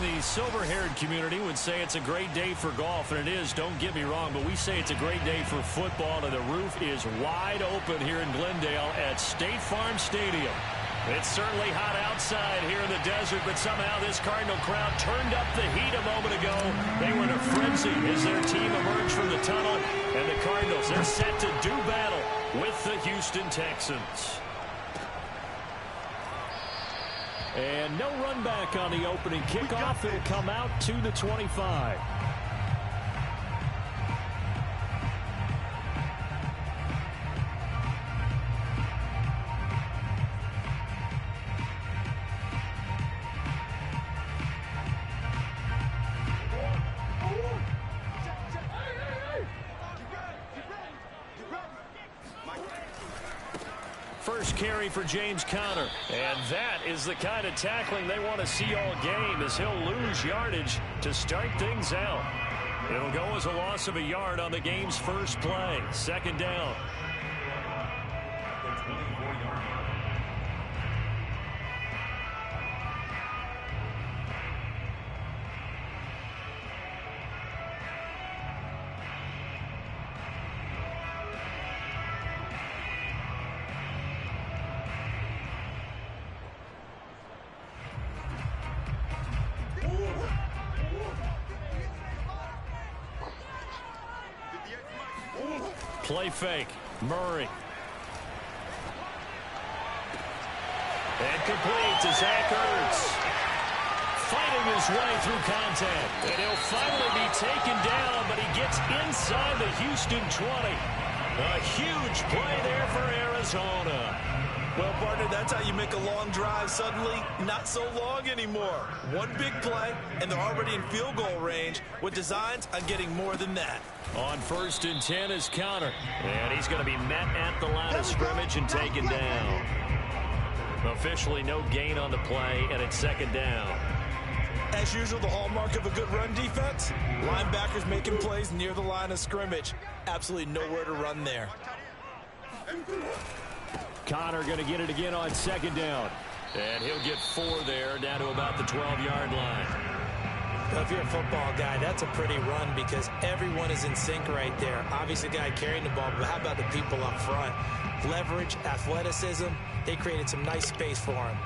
the silver-haired community would say it's a great day for golf, and it is, don't get me wrong, but we say it's a great day for football, and the roof is wide open here in Glendale at State Farm Stadium. It's certainly hot outside here in the desert, but somehow this Cardinal crowd turned up the heat a moment ago. They were in a frenzy as their team emerged from the tunnel, and the Cardinals, they're set to do battle with the Houston Texans. And no run back on the opening kickoff. It'll come out to the 25. First carry for James Conner. And that is the kind of tackling they want to see all game, as he'll lose yardage to start things out. It'll go as a loss of a yard on the game's first play. Second down. Play fake. Murray. And complete to Zach Ertz. Fighting his way through contact. And he'll finally be taken down, but he gets inside the Houston 20. A huge play there for Arizona. Well, partner, that's how you make a long drive suddenly not so long anymore. One big play, and they're already in field goal range with designs on getting more than that. On 1st and 10 is Conner. And he's going to be met at the line of scrimmage and taken down. Officially no gain on the play, and it's second down. As usual, the hallmark of a good run defense, linebackers making plays near the line of scrimmage. Absolutely nowhere to run there. Conner going to get it again on second down. And he'll get 4 there, down to about the 12-yard line. Well, if you're a football guy, that's a pretty run because everyone is in sync right there. Obviously, the guy carrying the ball, but how about the people up front? Leverage, athleticism, they created some nice space for him.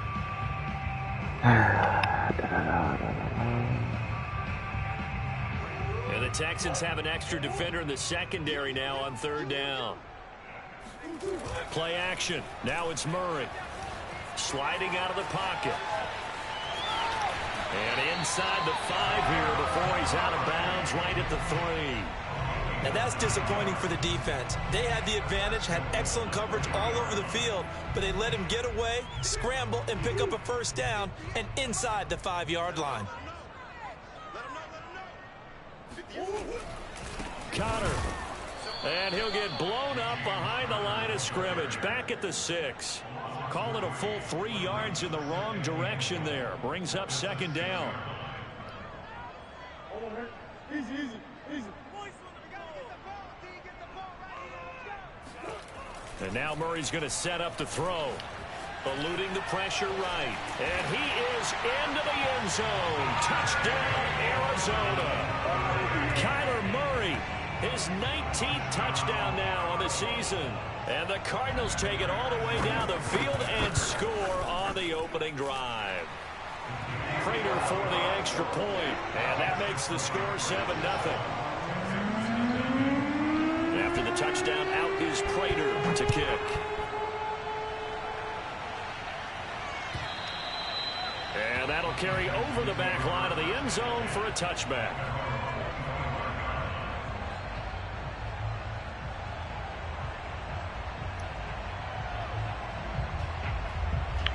And the Texans have an extra defender in the secondary now on 3rd down. Play action. Now it's Murray. Sliding out of the pocket. And inside the 5 here before he's out of bounds right at the 3. And that's disappointing for the defense. They had the advantage, had excellent coverage all over the field, but they let him get away, scramble, and pick up a first down, and inside the 5-yard line. Conner. And he'll get blown up behind the line of scrimmage. Back at the 6. Call it a full 3 yards in the wrong direction there. Brings up second down. And now Murray's going to set up the throw. Eluding the pressure right. And he is into the end zone. Touchdown, Arizona. Kyler Murray, his 19th touchdown now on the season. And the Cardinals take it all the way down the field and score on the opening drive. Prater for the extra point. And that makes the score 7-0. After the touchdown, out is Prater to kick. And that'll carry over the back line of the end zone for a touchback.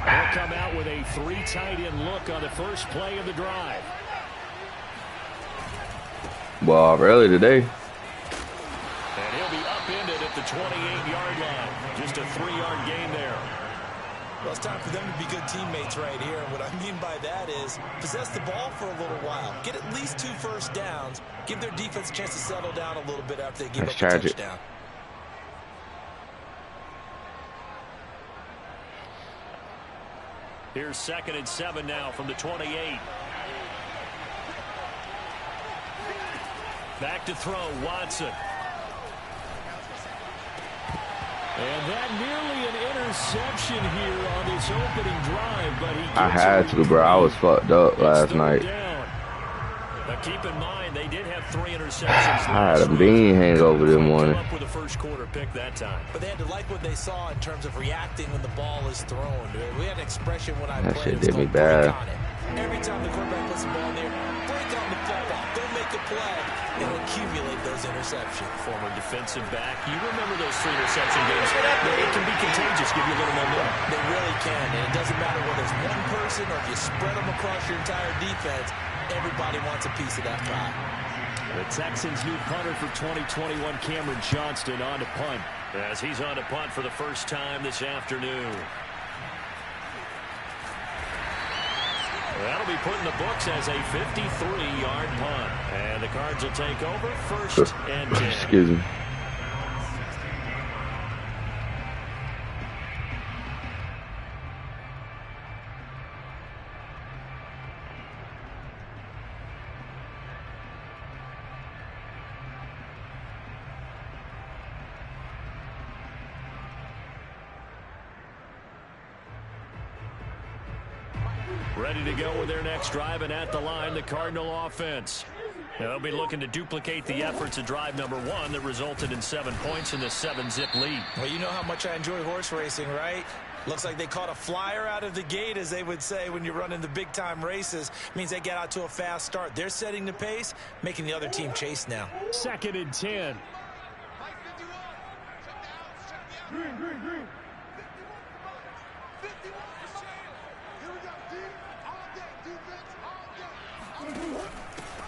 They'll come out with a 3 tight end look on the first play of the drive. Well, early today. And he'll be upended at the 28-yard line. Just a 3-yard gain there. Well, it's time for them to be good teammates right here. And what I mean by that is possess the ball for a little while. Get at least 2 first downs. Give their defense a chance to settle down a little bit after they give up a touchdown. Here's 2nd and 7 now from the 28. Back to throw, Watson. And that nearly an interception here on this opening drive, but he I had to, bro. I was fucked up last night. Now keep in mind, they did have 3 interceptions. I had a bean hangover this morning. Up with a first quarter pick that time. But they had to like what they saw in terms of reacting when the ball is thrown. We had an expression when I that played. Shit did me bad. Every time the quarterback puts the ball in there, break on the football. Don't make a play and accumulate those interceptions. Former defensive back. You remember those 3 interception games. It can be contagious, give you a little momentum. They really can, and it doesn't matter whether it's one person or if you spread them across your entire defense. Everybody wants a piece of that pie. The Texans' new punter for 2021, Cameron Johnston, on to punt. As he's on to punt for the first time this afternoon. That'll be put in the books as a 53-yard punt. And the Cards will take over first and 10. Excuse me. Ready to go with their next drive, and at the line, the Cardinal offense. They'll be looking to duplicate the efforts of drive number 1 that resulted in 7 points in the 7-zip lead. Well, you know how much I enjoy horse racing, right? Looks like they caught a flyer out of the gate, as they would say when you're running the big-time races. Means they get out to a fast start. They're setting the pace, making the other team chase now. 2nd and 10.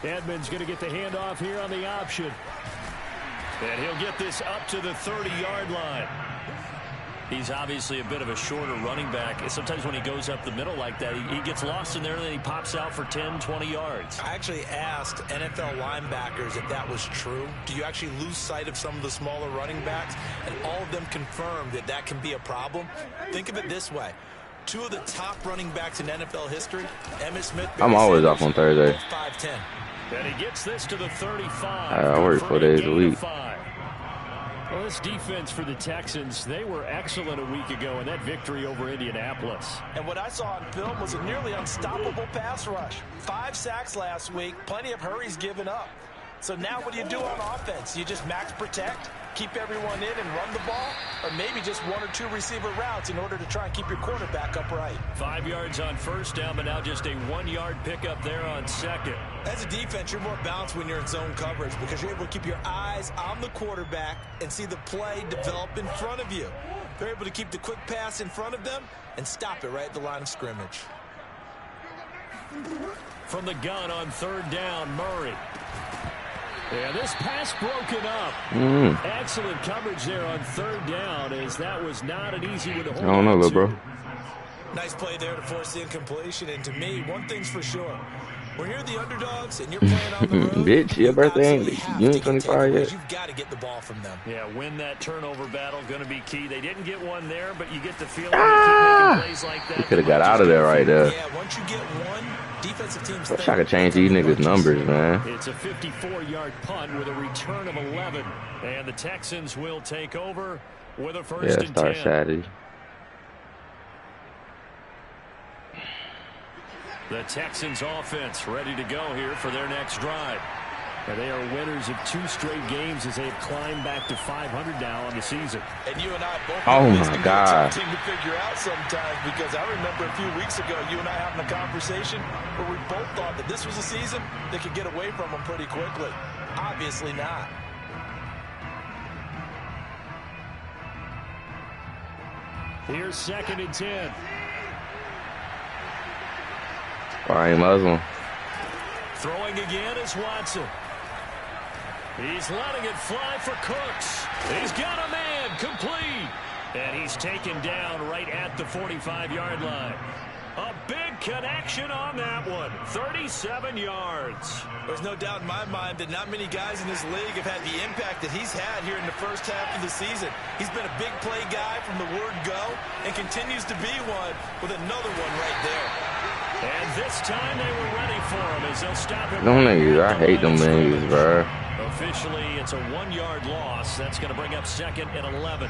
Edmonds going to get the handoff here on the option. And he'll get this up to the 30-yard line. He's obviously a bit of a shorter running back. Sometimes when he goes up the middle like that, he gets lost in there, and then he pops out for 10, 20 yards. I actually asked NFL linebackers if that was true. Do you actually lose sight of some of the smaller running backs? And all of them confirmed that that can be a problem. Think of it this way. 2 of the top running backs in NFL history, Emmitt Smith. I'm always off on Thursday. 5'10". And he gets this to the 35. I work 4 days a week. Well, this defense for the Texans, they were excellent a week ago in that victory over Indianapolis. And what I saw on film was a nearly unstoppable pass rush. 5 sacks last week, plenty of hurries given up. So now what do you do on offense? You just max protect, keep everyone in and run the ball, or maybe just 1 or 2 receiver routes in order to try and keep your quarterback upright. 5 yards on first down, but now just a 1-yard pickup there on second. As a defense, you're more balanced when you're in zone coverage because you're able to keep your eyes on the quarterback and see the play develop in front of you. They're able to keep the quick pass in front of them and stop it right at the line of scrimmage. From the gun on 3rd down, Murray. And this pass broken up. Excellent coverage there on 3rd down, as that was not an easy one to hold. I don't know, little bro. Nice play there to force the incompletion. And to me, one thing's for sure. When you're the underdogs and you're playing on the road, bitch, your birthday ain't, you ain't 25 yet. You've got to get the ball from them. Yeah, win that turnover battle, going to be key. They didn't get one there, but you get the feeling they keep making plays like that. You could have got out of there right there. Yeah, once you get one, defensive teams. Wish I could change these niggas' numbers, man. It's a 54-yard punt with a return of 11, and the Texans will take over with a first and 10. Start Saturday. The Texans offense ready to go here for their next drive. And they are winners of 2 straight games as they have climbed back to 500 now on the season. And you and I both my God. to figure out sometimes, because I remember a few weeks ago you and I having a conversation where we both thought that this was a season that could get away from them pretty quickly. Obviously not. Here's 2nd and 10. Brian Muslim. Throwing again is Watson. He's letting it fly for Cooks. He's got a man, complete. And he's taken down right at the 45-yard line. A big connection on that one. 37 yards. There's no doubt in my mind that not many guys in this league have had the impact that he's had here in the first half of the season. He's been a big play guy from the word go and continues to be one with another one right there. And this time they were ready for him as they'll stop him. Them niggas, I hate them niggas, bro. A officially, it's a 1-yard loss. That's going to bring up 2nd and 11.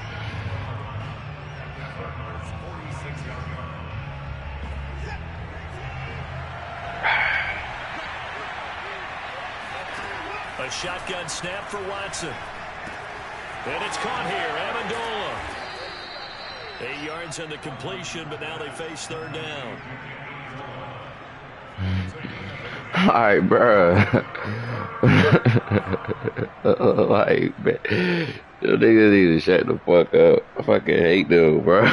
A shotgun snap for Watson. And it's caught here. Amendola. 8 yards on the completion, but now they face 3rd down. All right, bro. Like, man, the niggas need to shut the fuck up. I fucking hate them, bro.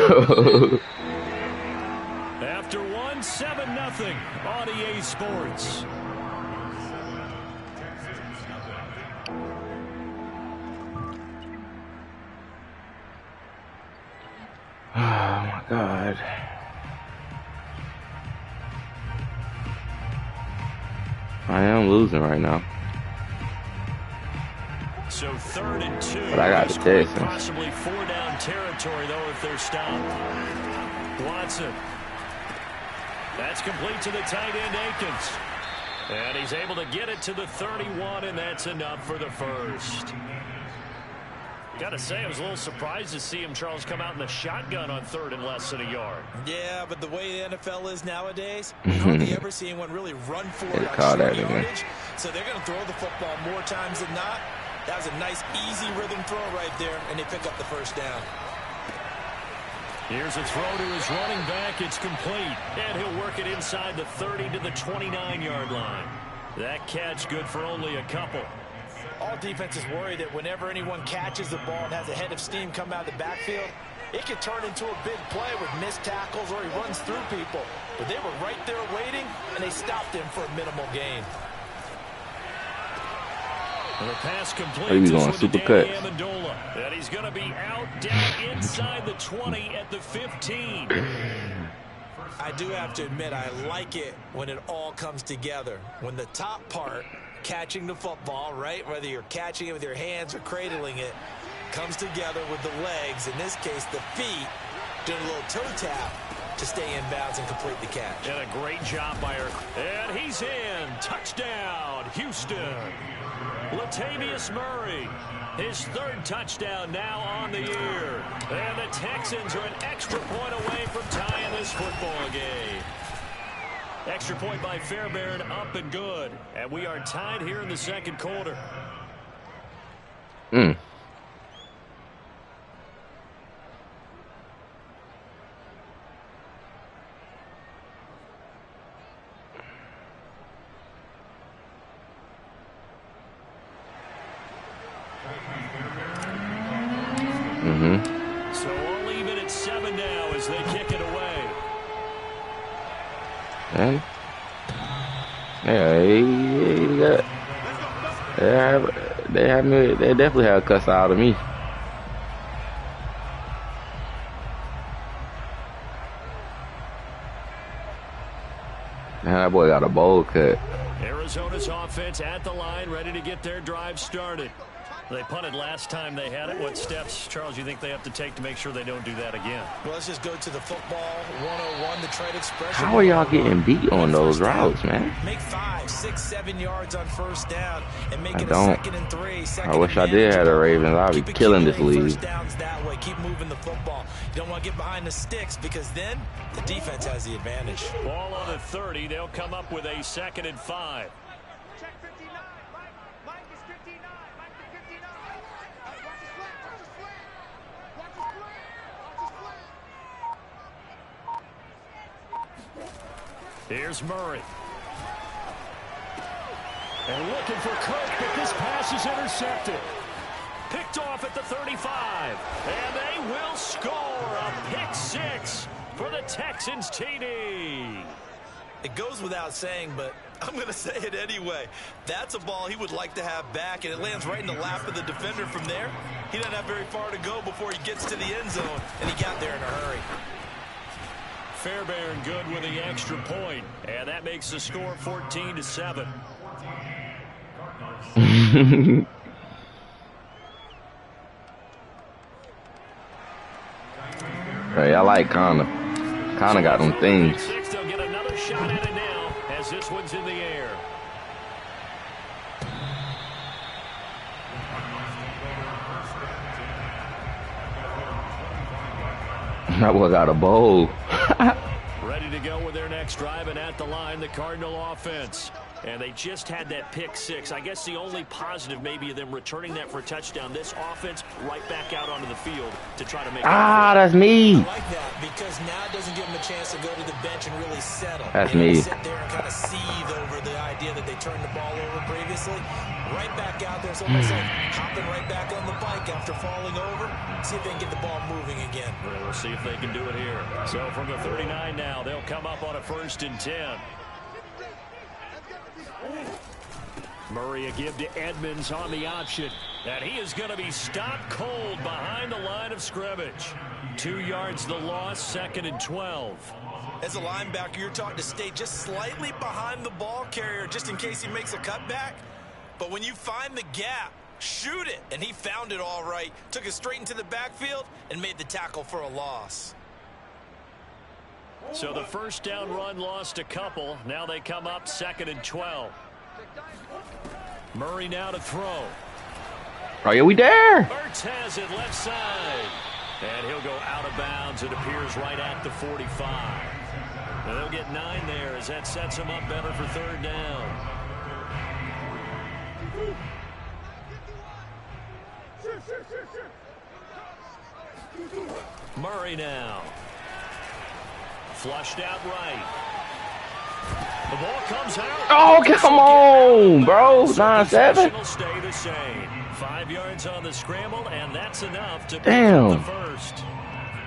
After 7-0 on EA Sports. Oh my God. I am losing right now. So 3rd and 2. But I got the Texans. Possibly 4-down territory, though, if they're stopped. Watson. That's complete to the tight end, Akins. And he's able to get it to the 31, and that's enough for the first. Got to say, I was a little surprised to see him, Charles, come out in the shotgun on 3rd and less than a yard. Yeah, but the way the NFL is nowadays, you hardly ever see anyone really run for it on short yardage. So they're going to throw the football more times than not. That was a nice, easy rhythm throw right there, and they pick up the first down. Here's a throw to his running back. It's complete. And he'll work it inside the 30 to the 29-yard line. That catch good for only a couple. All defenses worry that whenever anyone catches the ball and has a head of steam come out of the backfield, it could turn into a big play with missed tackles or he runs through people. But they were right there waiting, and they stopped him for a minimal gain. And the pass complete going super cut. Amendola. And he's going to be out down inside the 20 at the 15. I do have to admit, I like it when it all comes together. When the top part, catching the football, right, whether you're catching it with your hands or cradling it, comes together with the legs, in this case the feet, doing a little toe tap to stay in bounds and complete the catch. And a great job by her. And he's in. Touchdown, Houston. Latavius Murray, his 3rd touchdown now on the year. And the Texans are an extra point away from tying this football game. Extra point by Fairbairn, up and good. And we are tied here in the 2nd quarter. So all even at 7 now as they kick it away. And they definitely have a cuss out of me. Man, that boy got a bowl cut. Arizona's offense at the line, ready to get their drive started. They punted last time they had it. What steps, Charles, you think they have to take to make sure they don't do that again? Well, let's just go to the football 101, the trade expression. How are y'all getting beat on those routes, man? Make 5, 6, 7 yards on first down and make it a 2nd and 3. I wish I did have the Ravens. I'd be killing this league. First downs that way. Keep moving the football. You don't want to get behind the sticks because then the defense has the advantage. Ball on the 30. They'll come up with a 2nd and 5. Here's Murray. And looking for Cook, but this pass is intercepted. Picked off at the 35. And they will score a pick 6 for the Texans TD. It goes without saying, but I'm going to say it anyway. That's a ball he would like to have back, and it lands right in the lap of the defender from there. He doesn't have very far to go before he gets to the end zone, and he got there in a hurry. Fairbairn good with the extra point, and that makes the score 14-7. Hey, I like Connor. Connor got them things. They'll get another shot at it now as this one's in the air. That boy got a bowl. Ready to go with their next drive, and at the line, the Cardinal offense. And they just had that pick six. I guess the only positive maybe of them returning that for a touchdown. This offense right back out onto the field to try to make that's me. I like that because now it doesn't give them a chance to go to the bench and really settle. That's they me. Sit there and kind of seethe over the idea that they turned the ball over previously. Right back out there. It's almost like hopping right back on the bike after falling over. See if they can get the ball moving again. We'll see if they can do it here. So from the 39 now, they'll come up on a 1st and 10. Murray a give to Edmonds on the option. And he is going to be stopped cold behind the line of scrimmage. 2 yards the loss, 2nd and 12. As a linebacker, you're taught to stay just slightly behind the ball carrier just in case he makes a cutback. But when you find the gap, shoot it. And he found it all right. Took it straight into the backfield and made the tackle for a loss. So the 1st down run lost a couple. Now they come up 2nd and 12. Murray now to throw. Oh, yeah, we there. Ertz has it left side. And he'll go out of bounds. It appears right at the 45. Now they'll get 9 there as that sets them up better for 3rd down. Murray now. Flushed out right. The ball comes out. Oh, come on, bro. 9-7. Will stay the same. 5 yards on the scramble, and that's enough to Damn. the first.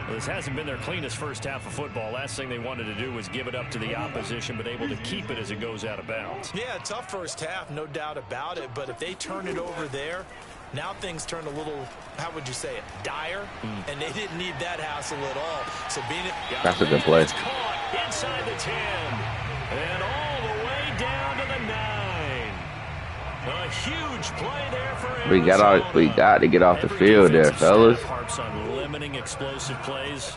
This hasn't been their cleanest first half of football. Last thing they wanted to do was give it up to the opposition, but able to keep it as it goes out of bounds. Yeah, tough first half, no doubt about it. But if they turn it over there, now things turn a little, how would you say it, dire? And they didn't need that hassle at all. So being That's a good play. It's caught inside the 10 and all the way down to the 9. A huge play there for Arizona. We got to get off the field there, fellas. Harps on limiting explosive plays.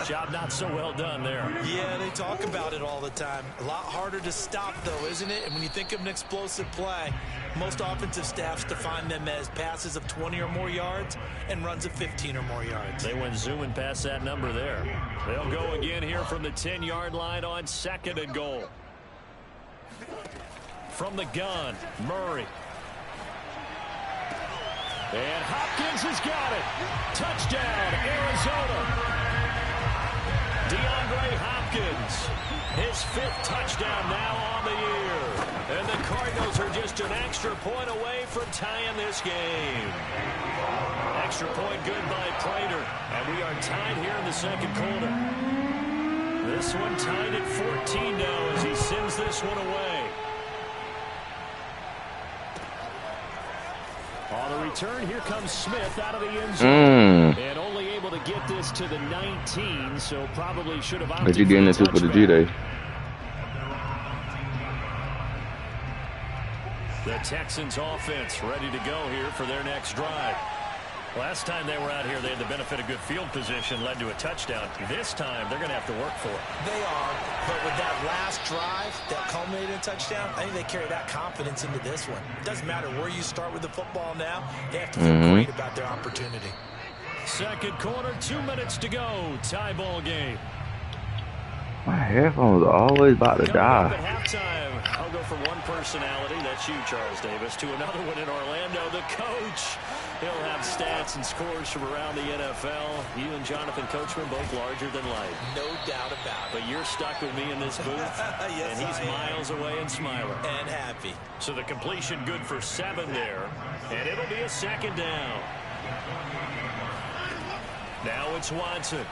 Job not so well done there. Yeah, they talk about it all the time. A lot harder to stop, though, isn't it? And when you think of an explosive play, most offensive staffs define them as passes of 20 or more yards and runs of 15 or more yards. They went zooming past that number there. They'll go again here from the 10-yard line on 2nd and goal. From the gun, Murray. And Hopkins has got it. Touchdown, Arizona. DeAndre Hopkins, his 5th touchdown now on the year. And the Cardinals are just an extra point away from tying this game. Extra point good by Prater. And we are tied here in the 2nd quarter. This one tied at 14 now as he sends this one away. On the return, here comes Smith out of the end zone. And only able to get this to the 19, so probably should have opted What you getting into for the G-Day? The Texans offense ready to go here for their next drive. Last time they were out here, they had the benefit of good field position, led to a touchdown. This time, they're going to have to work for it. They are, but with that last drive that culminated in a touchdown, I think they carry that confidence into this one. It doesn't matter where you start with the football now. They have to feel great about their opportunity. 2nd quarter, 2 minutes to go. Tie ball game. My headphones are always about to die. At halftime, I'll go from one personality, that's you, Charles Davis, to another one in Orlando, the coach. He'll have stats and scores from around the NFL. You and Jonathan Coachman both larger than life. No doubt about it. But you're stuck with me in this booth, yes, and he's miles away and smiling. And happy. So the completion good for 7 there, and it'll be a 2nd down. Now it's Watson.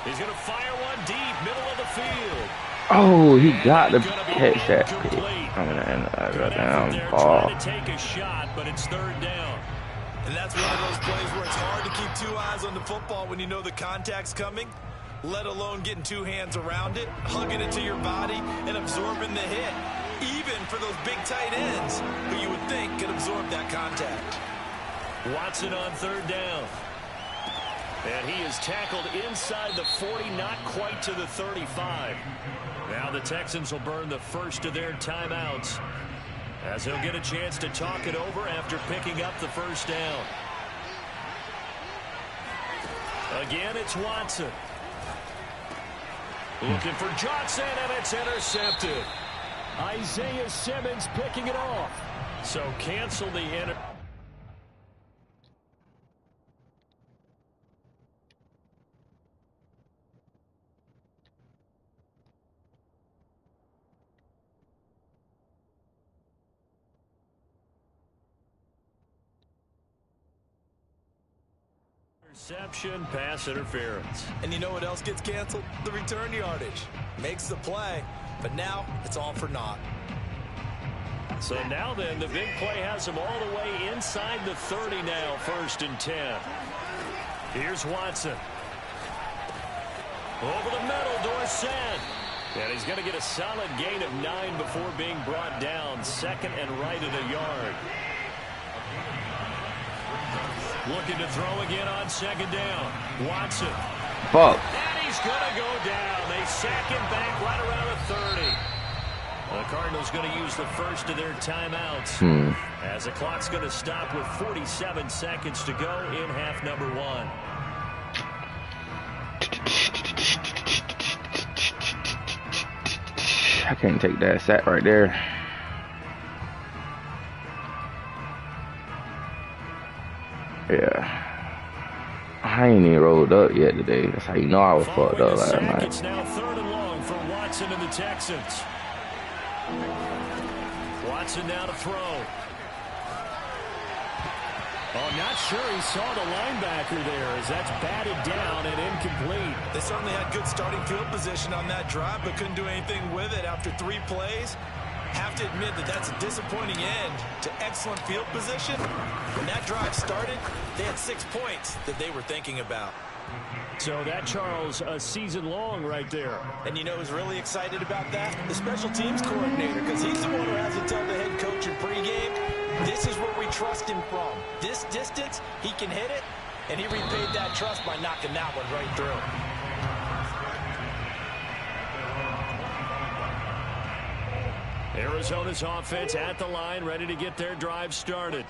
He's going to fire one deep, middle of the field. Oh, he got to catch that pick. I'm going to end that down ball. Trying to take a shot, but it's 3rd down. And that's one of those plays where it's hard to keep 2 eyes on the football when you know the contact's coming, let alone getting 2 hands around it, hugging it to your body, and absorbing the hit. Even for those big tight ends who you would think could absorb that contact. Watson on 3rd down. And he is tackled inside the 40, not quite to the 35. Now the Texans will burn the first of their timeouts as he'll get a chance to talk it over after picking up the 1st down. Again, it's Watson. Looking for Johnson, and it's intercepted. Isaiah Simmons picking it off. So cancel the interception, pass interference. And you know what else gets canceled? The return yardage. Makes the play, but now it's all for naught. So now then, the big play has him all the way inside the 30 now, 1st and 10. Here's Watson. Over the middle, Dorsett. And he's going to get a solid gain of 9 before being brought down. 2nd and right at a yard. Looking to throw again on 2nd down. Watson. Fuck. And he's going to go down. They sack him back right around the 30. The Cardinals going to use the first of their timeouts. As the clock's going to stop with 47 seconds to go in half number 1. I can't take that sack right there. Yeah. I ain't even rolled up yet today. That's how you know I was fucked up last night. It's now 3rd and long for Watson and the Texans. Watson now to throw. Oh, not sure he saw the linebacker there as that's batted down and incomplete. They certainly had good starting field position on that drive, but couldn't do anything with it after 3 plays. Have to admit that that's a disappointing end to excellent field position. When that drive started, they had 6 points that they were thinking about. So that, Charles, a season long right there. And you know who's really excited about that? The special teams coordinator, because he's the one who has to tell the head coach in pregame, this is where we trust him from. This distance, he can hit it, and he repaid that trust by knocking that one right through. Arizona's offense at the line, ready to get their drive started.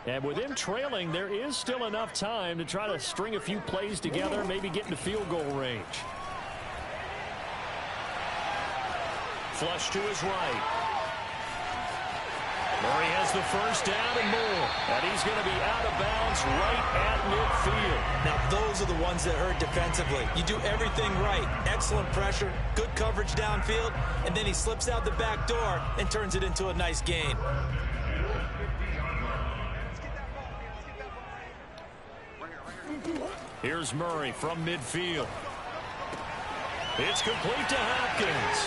And with him trailing, there is still enough time to try to string a few plays together, maybe get into field goal range. Flush to his right. Murray has the first down and more. And he's going to be out of bounds right at midfield. Now, those are the ones that hurt defensively. You do everything right. Excellent pressure, good coverage downfield, and then he slips out the back door and turns it into a nice gain. Here's Murray from midfield. It's complete to Hopkins.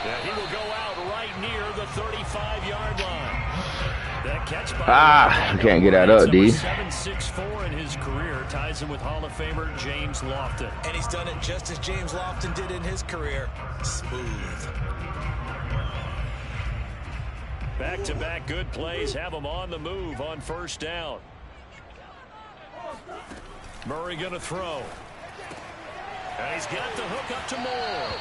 And he will go out right near the 35-yard line. That catch by I can't get that up, D. 7.64 in his career ties him with Hall of Famer James Lofton. And he's done it just as James Lofton did in his career. Smooth. Back-to-back good plays have him on the move on first down. Murray going to throw. And he's got the hook up to Moore.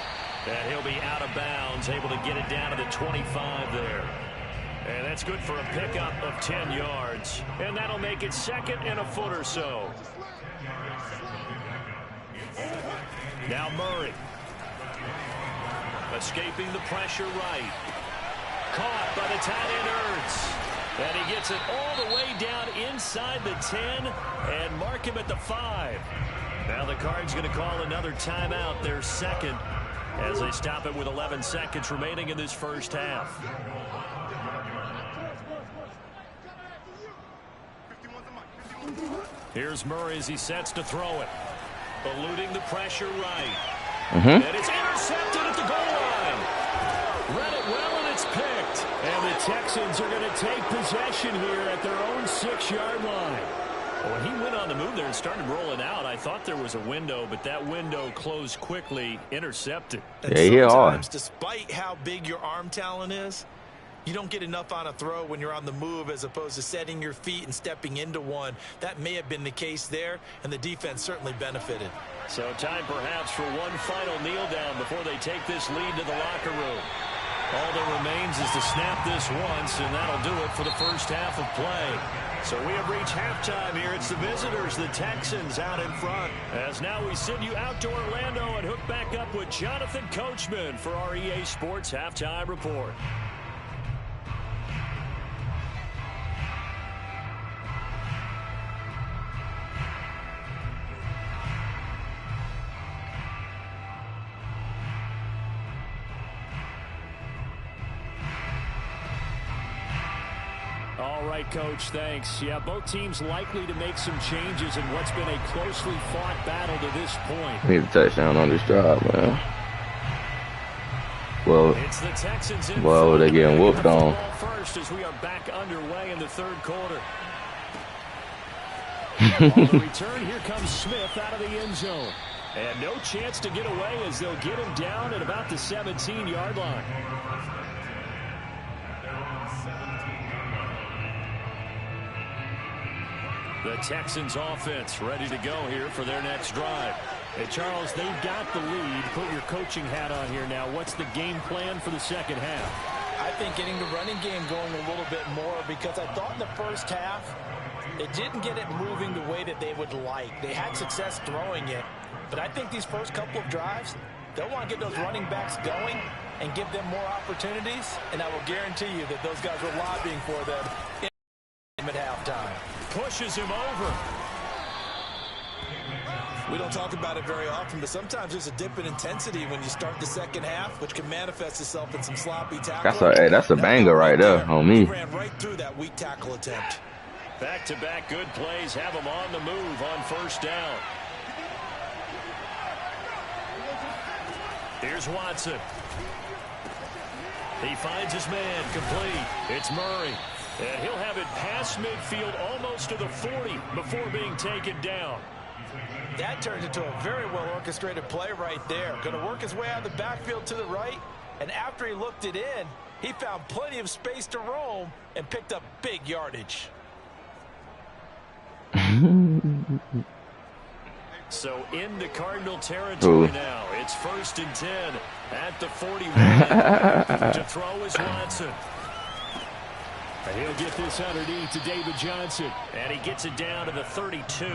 And he'll be out of bounds, able to get it down to the 25 there. And that's good for a pickup of 10 yards. And that'll make it 2nd and a foot or so. Now Murray. Escaping the pressure right. Caught by the tight end Ertz. And he gets it all the way down inside the 10 and mark him at the 5. Now the Cards going to call another timeout, their 2nd, as they stop it with 11 seconds remaining in this first half. Here's Murray as he sets to throw it. Eluding the pressure right. And it's intercepted at the goal line. Read it well, and it's picked. And the Texans are going to take possession here at their own 6-yard line. When he went on the move there and started rolling out, I thought there was a window, but that window closed quickly, intercepted. Yeah, sometimes, despite how big your arm talent is, you don't get enough on a throw when you're on the move as opposed to setting your feet and stepping into one. That may have been the case there, and the defense certainly benefited. So time perhaps for one final kneel down before they take this lead to the locker room. All that remains is to snap this once, and that'll do it for the first half of play. So we have reached halftime here. It's the visitors, the Texans, out in front. As now we send you out to Orlando and hook back up with Jonathan Coachman for our EA Sports Halftime Report. All right, Coach, thanks. Yeah, both teams likely to make some changes in what's been a closely fought battle to this point. Need a touchdown on this drive, man. Well, it's the Texans in they're getting whooped on. First as we are back underway in the third quarter. On the return, here comes Smith out of the end zone. And no chance to get away as they'll get him down at about the 17-yard line. The Texans offense ready to go here for their next drive. Hey, Charles, they've got the lead. Put your coaching hat on here now. What's the game plan for the second half? I think getting the running game going a little bit more, because I thought in the first half it didn't get it moving the way that they would like. They had success throwing it, but I think these first couple of drives, they'll want to get those running backs going and give them more opportunities, and I will guarantee you that those guys were lobbying for them at halftime. Pushes him over. We don't talk about it very often, but sometimes there's a dip in intensity when you start the second half, which can manifest itself in some sloppy tackling. That's a banger right there on me. He ran right through that weak tackle attempt. Back-to-back good plays have him on the move on first down. Here's Watson. He finds his man complete. It's Murray. And he'll have it past midfield almost to the 40 before being taken down. That turned into a very well-orchestrated play right there. Going to work his way out of the backfield to the right. And after he looked it in, he found plenty of space to roam and picked up big yardage. So into Cardinal territory now. It's 1st and 10 at the 41. To throw is Watson. And he'll get this underneath to David Johnson. And he gets it down to the 32.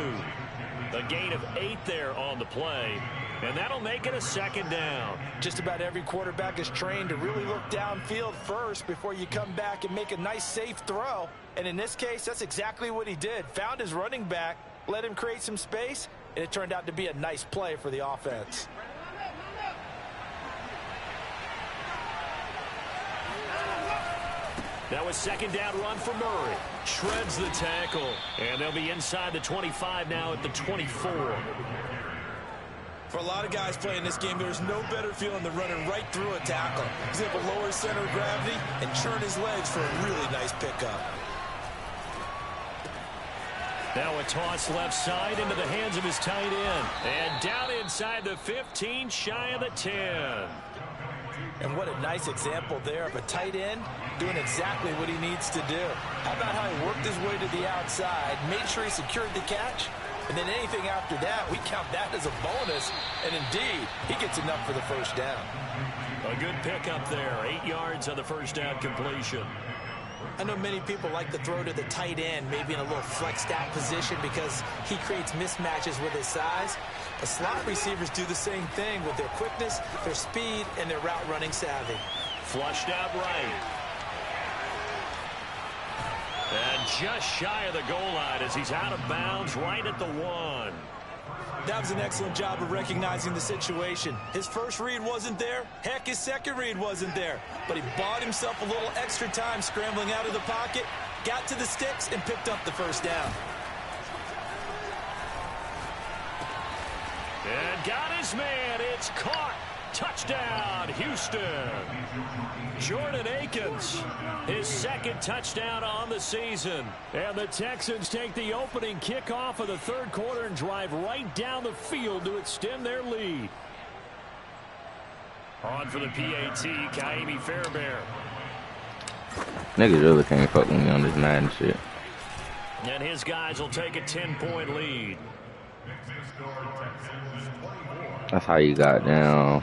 A gain of 8 there on the play. And that'll make it a second down. Just about every quarterback is trained to really look downfield first before you come back and make a nice, safe throw. And in this case, that's exactly what he did. Found his running back, let him create some space, and it turned out to be a nice play for the offense. That was second down run for Murray. Shreds the tackle. And they'll be inside the 25 now at the 24. For a lot of guys playing this game, there's no better feeling than running right through a tackle. He's able to lower his center of gravity and churn his legs for a really nice pickup. Now a toss left side into the hands of his tight end. And down inside the 15, shy of the 10. And what a nice example there of a tight end doing exactly what he needs to do. How about how he worked his way to the outside, made sure he secured the catch, and then anything after that, we count that as a bonus. And indeed, he gets enough for the first down. A good pickup there, 8 yards on the first down completion. I know many people like to throw to the tight end, maybe in a little flexed out position because he creates mismatches with his size. But slot receivers do the same thing with their quickness, their speed, and their route running savvy. Flushed out right. And just shy of the goal line as he's out of bounds right at the 1. That was an excellent job of recognizing the situation. His first read wasn't there. Heck, his second read wasn't there. But he bought himself a little extra time scrambling out of the pocket, got to the sticks, and picked up the first down. And got his man. It's caught. Touchdown, Houston. Jordan Akins, his second touchdown on the season. And the Texans take the opening kickoff of the third quarter and drive right down the field to extend their lead. On for the PAT, Kaimi Fairbairn. Niggas really can't fuck with me on this Madden shit. And his guys will take a 10-point lead. That's how you got down.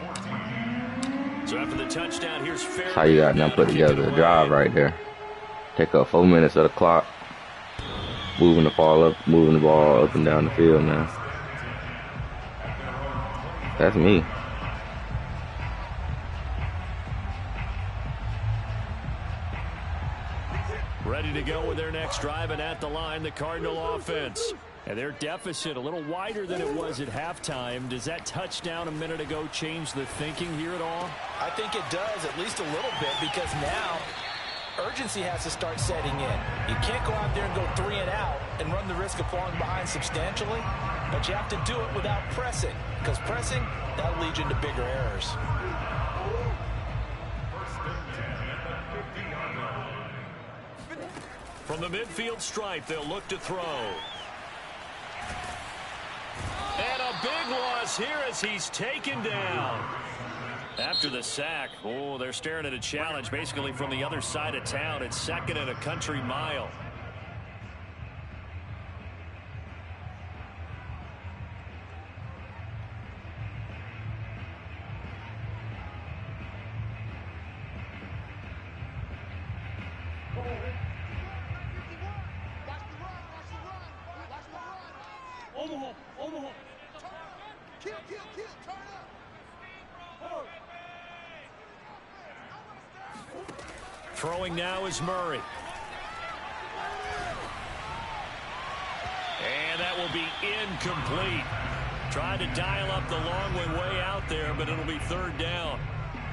So So after the touchdown, here's fair. That's how you got them put together a drive right there. Take up 4 minutes of the clock. Moving the ball up and down the field now. That's me. Ready to go with their next drive, and at the line, the Cardinal offense. And their deficit a little wider than it was at halftime. Does that touchdown a minute ago change the thinking here at all? I think it does, at least a little bit, because now urgency has to start setting in. You can't go out there and go 3 and out and run the risk of falling behind substantially, but you have to do it without pressing, because pressing, that'll lead you into bigger errors. From the midfield stripe, they'll look to throw. And a big loss here as he's taken down. After the sack, oh, they're staring at a challenge basically from the other side of town. It's 2nd and a country mile. Throwing now is Murray. And that will be incomplete. Trying to dial up the long way out there, but it'll be 3rd down.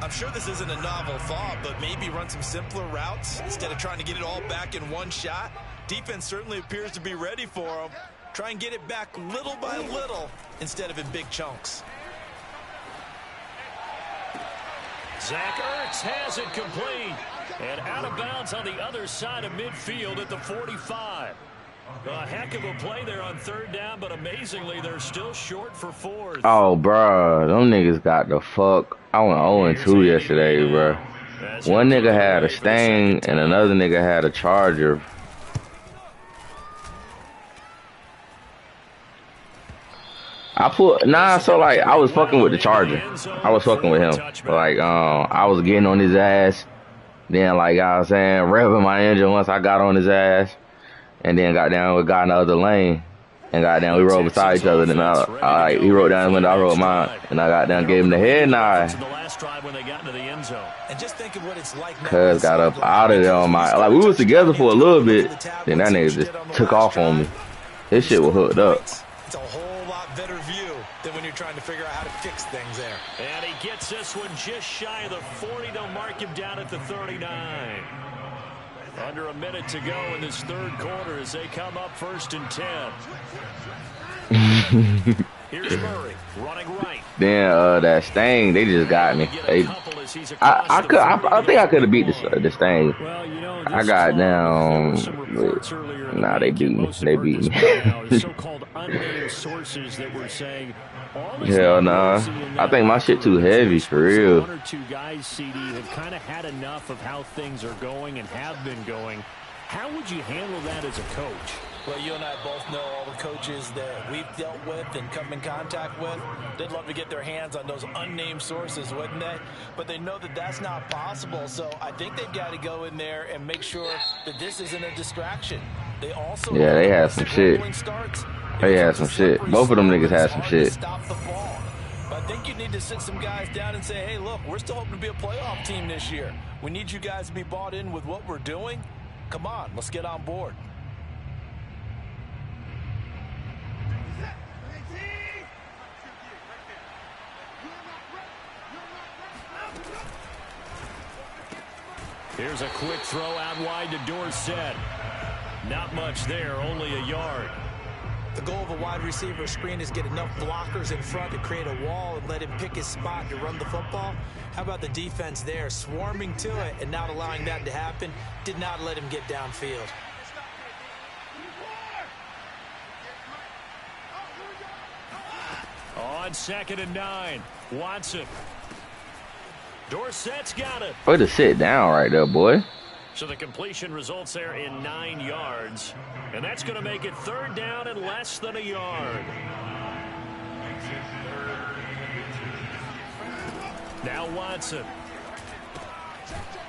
I'm sure this isn't a novel thought, but maybe run some simpler routes instead of trying to get it all back in one shot. Defense certainly appears to be ready for them. Try and get it back little by little instead of in big chunks. Zach Ertz has it complete. And out of bounds on the other side of midfield at the 45. A heck of a play there on 3rd down, but amazingly, they're still short for 4th. Oh, bro, them niggas got the fuck. I went 0-2 yesterday, bro. One nigga had a Sting and another nigga had a Charger. So like I was fucking with the Charger. I was fucking with him. Like I was getting on his ass. Then like I was saying, revving my engine once I got on his ass. And then got in the other lane. And we rode beside each other. Then he rode down the window, I rode mine. And I got down, gave him the head nod. Cuz got up out of there on my, like we was together for a little bit. Then that nigga just took off on me. His shit was hooked up. It's a whole lot better view than when you're trying to figure out how to fix things there. And he gets this one just shy of the 40 to mark him down at the 39. Under a minute to go in this 3rd quarter as they come up 1st and 10. Here's Murray running right. Then that Sting, they just got me. I think I could have beat the Sting. Well, you know, I got down. Nah, they beat me. They beat me. So-called unnamed sources that were saying hell nah. I think my shit too heavy for real. 1 or 2 guys, CD, have kind of had enough of how things are going and have been going. How would you handle that as a coach? Well, you and I both know all the coaches that we've dealt with and come in contact with. They'd love to get their hands on those unnamed sources, wouldn't they? But they know that that's not possible, so I think they've got to go in there and make sure that this isn't a distraction. They also they had some shit. They had some shit. Both of them niggas had some shit. Stop the ball. But I think you need to sit some guys down and say, hey, look, we're still hoping to be a playoff team this year. We need you guys to be bought in with what we're doing. Come on, let's get on board. Here's a quick throw out wide to Dorsett. Not much there, only a yard. The goal of a wide receiver screen is get enough blockers in front to create a wall and let him pick his spot to run the football. How about the defense there, swarming to it and not allowing that to happen? Did not let him get downfield. On 2nd and 9, Watson. Dorsett's got it. Way to sit down right there, boy. So the completion results there in 9 yards. And that's going to make it 3rd down and less than a yard. Now Watson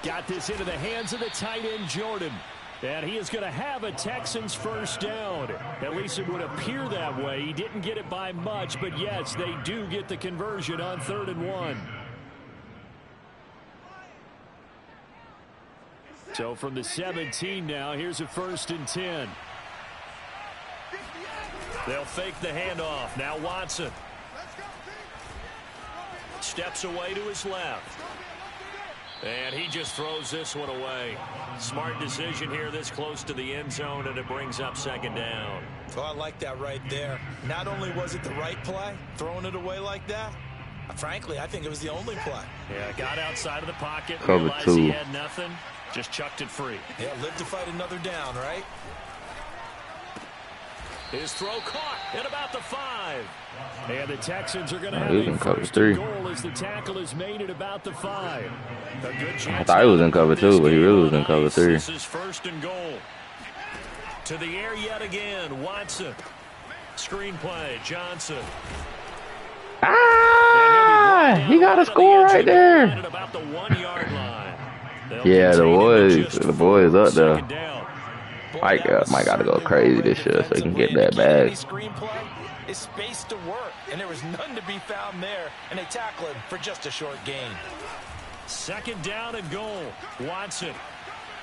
Got this into the hands of the tight end, Jordan. And he is going to have a Texans first down. At least it would appear that way. He didn't get it by much, but yes, they do get the conversion on 3rd and 1. So from the 17 now, here's a 1st and 10. They'll fake the handoff. Now Watson. Steps away to his left. And he just throws this one away. Smart decision here this close to the end zone, and it brings up 2nd down. Oh, I like that right there. Not only was it the right play, throwing it away like that, frankly, I think it was the only play. Yeah, got outside of the pocket, Cover realized 2. he had nothing, just chucked it free. Yeah, live to fight another down, right? His throw caught at about the 5. And the Texans are going to have he was in a cover 1st 3. and goal as the tackle is made at about the 5. A good chance. I thought he was in cover 2, but he really was in cover 3. This is 1st and goal. To the air yet again, Watson. Screen play, Johnson. Ah! He got a score right there. About the 1-yard line. Yeah, the boys up there. Mike got to go crazy this year so he can get that bag. Is space to work, and there was none to be found there, and they tackle him for just a short gain. 2nd down and goal. Watson.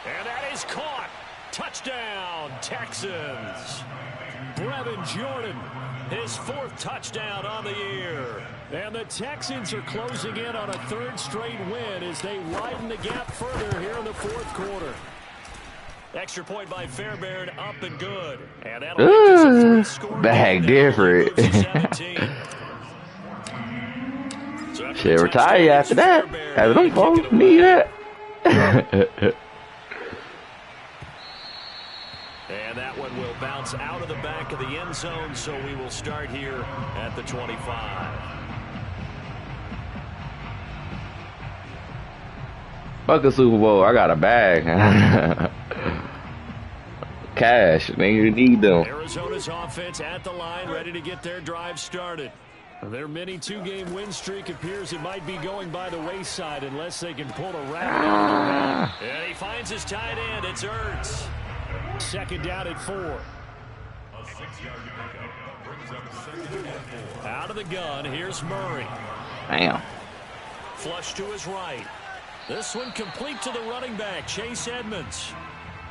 And that is caught. Touchdown, Texans. Brevin Jordan, his 4th touchdown on the year. And the Texans are closing in on a 3rd straight win as they widen the gap further here in the 4th quarter. Extra point by Fairbairn, up and good. And that'll bag different. Shit, retire after that. Have them folks need that. And that one will bounce out of the back of the end zone, so we will start here at the 25. Fuck a Super Bowl. I got a bag. Cash. Nigga, need them. Arizona's offense at the line, ready to get their drive started. Their mini 2-game win streak appears it might be going by the wayside unless they can pull a rabbit. And he finds his tight end. It's Ertz. 2nd down at 4. Out of the gun, here's Murray. Damn. Flush to his right. This one complete to the running back, Chase Edmonds.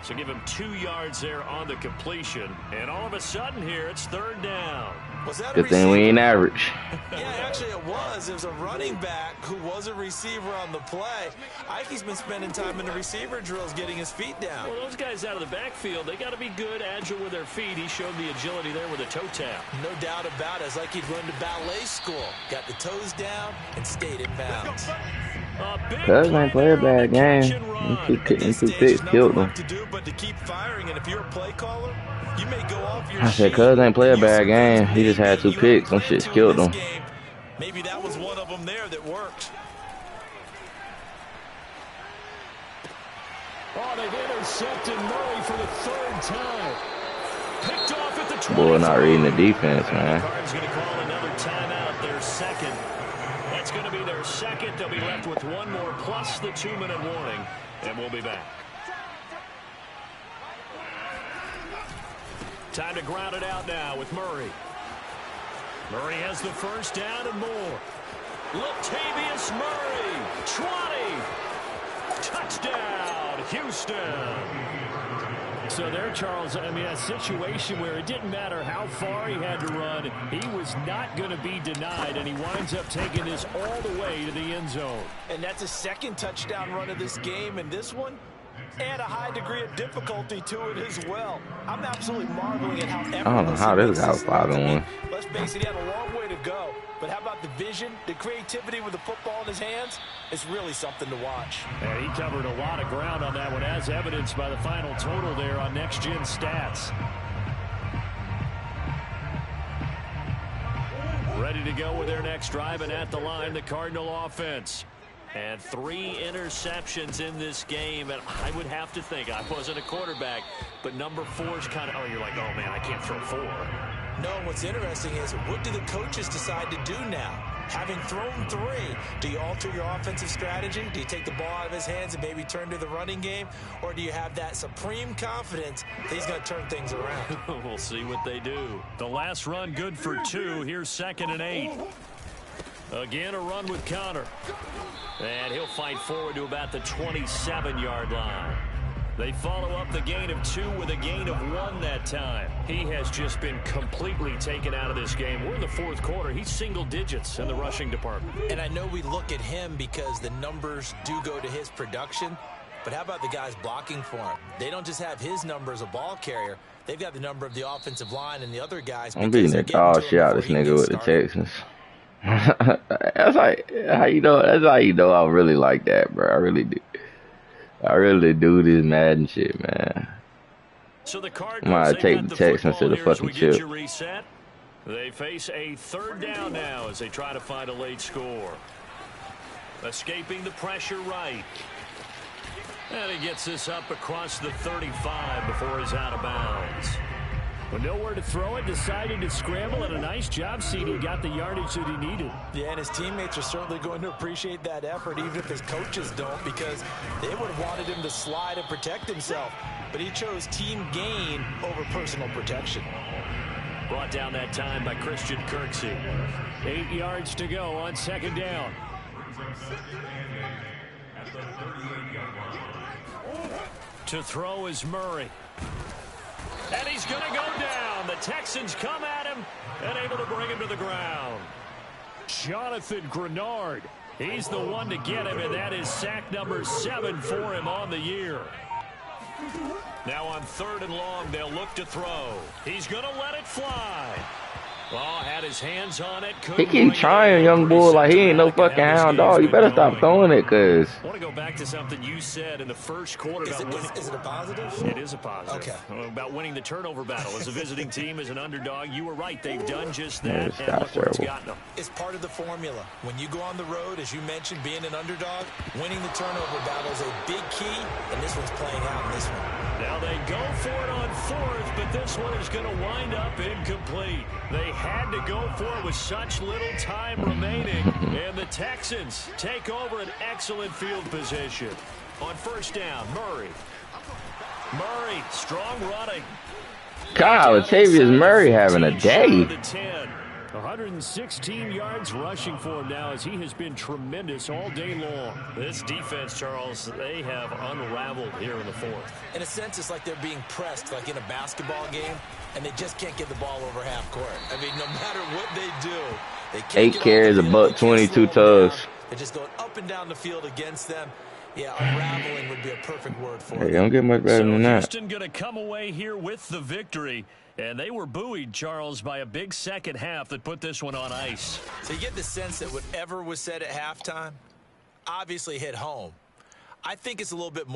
So give him 2 yards there on the completion. And all of a sudden here, it's 3rd down. Was that good thing we ain't average. Yeah, actually it was. It was a running back who was a receiver on the play. Ikey's been spending time in the receiver drills getting his feet down. Well, those guys out of the backfield, they got to be good, agile with their feet. He showed the agility there with a toe tap. No doubt about it. It's like he'd run to ballet school. Got the toes down and stayed in bounds. Cuz ain't play a bad game. Them 2 picks killed them. I said Cuz ain't play a bad game. He just had 2 picks. Them shits killed him. Maybe that was one of them there that worked. Oh, they've intercepted Murray for the 3rd time. Picked off at the 20. Boy, not reading the defense, man. Card's going to call another timeout, their 2nd. That's going to be their 2nd. They'll be left with 1 more plus the 2-minute warning, and we'll be back. Time to ground it out now with Murray. Murray has the 1st down and more. Latavius Murray, 20. Touchdown, Houston. So there, Charles, I mean, a situation where it didn't matter how far he had to run, he was not going to be denied, and he winds up taking this all the way to the end zone. And that's a 2nd touchdown run of this game, and this one, and a high degree of difficulty to it as well. I'm absolutely marveling at how I don't know how this guy was 5-1. Let's face it, he had a long way to go. But how about the vision, the creativity with the football in his hands? It's really something to watch. And he covered a lot of ground on that one, as evidenced by the final total there on Next Gen Stats. Ready to go with their next drive, and at the line, the Cardinal offense. And 3 interceptions in this game, and I would have to think, I wasn't a quarterback, but number 4 is kind of, oh, you're like, oh, man, I can't throw 4. No, what's interesting is, what do the coaches decide to do now? Having thrown 3, do you alter your offensive strategy? Do you take the ball out of his hands and maybe turn to the running game? Or do you have that supreme confidence that he's going to turn things around? We'll see what they do. The last run good for 2. Here's 2nd and 8. Again, a run with Connor. And he'll fight forward to about the 27-yard line. They follow up the gain of 2 with a gain of 1 that time. He has just been completely taken out of this game. We're in the 4th quarter. He's single digits in the rushing department. And I know we look at him because the numbers do go to his production. But how about the guys blocking for him? They don't just have his number as a ball carrier. They've got the number of the offensive line and the other guys. I'm beating the dog shit out of this nigga with the Texans. That's like how you know. That's how you know I really like that, bro. I really do. I really do this Madden shit, man. So the I'm gonna take the Texans to the fucking chip. They face a 3rd down now as they try to find a late score. Escaping the pressure right. And he gets this up across the 35 before he's out of bounds. But nowhere to throw it, decided to scramble, and a nice job, CD got the yardage that he needed. Yeah, and his teammates are certainly going to appreciate that effort, even if his coaches don't, because they would have wanted him to slide and protect himself. But he chose team gain over personal protection. Brought down that time by Christian Kirksey. 8 yards to go on 2nd down. To throw is Murray. And he's going to go down. The Texans come at him and able to bring him to the ground. Jonathan Grenard. He's the one to get him, and that is sack number 7 for him on the year. Now on 3rd and long, they'll look to throw. He's going to let it fly. Well, had his hands on it. He keep trying, young boy, like he ain't no fucking hound dog. You better stop throwing it, cuz. I want to go back to something you said in the 1st quarter. Is it a positive? It is a positive. Okay. About winning the turnover battle. As a visiting team, as an underdog, you were right. They've done just that, and look where it's gotten them. It's part of the formula. When you go on the road, as you mentioned, being an underdog, winning the turnover battle is a big key, and this one's playing out in this one. Now they go for it on 4th, but this one is going to wind up incomplete. They had to go for it with such little time remaining, and the Texans take over an excellent field position. On 1st down, Murray. Murray, strong running. God, Latavius Murray having a day. 116 yards rushing for him now as he has been tremendous all day long. This defense, Charles, they have unraveled here in the 4th. In a sense, it's like they're being pressed like in a basketball game, and they just can't get the ball over half court. I mean, no matter what they do, they can't 8 carries, a buck, 22 tugs. They're just going up and down the field against them. Yeah, unraveling would be a perfect word for it. They don't get much better than that. Houston going to come away here with the victory. And they were buoyed, Charles, by a big second half that put this one on ice. So you get the sense that whatever was said at halftime obviously hit home. I think it's a little bit more.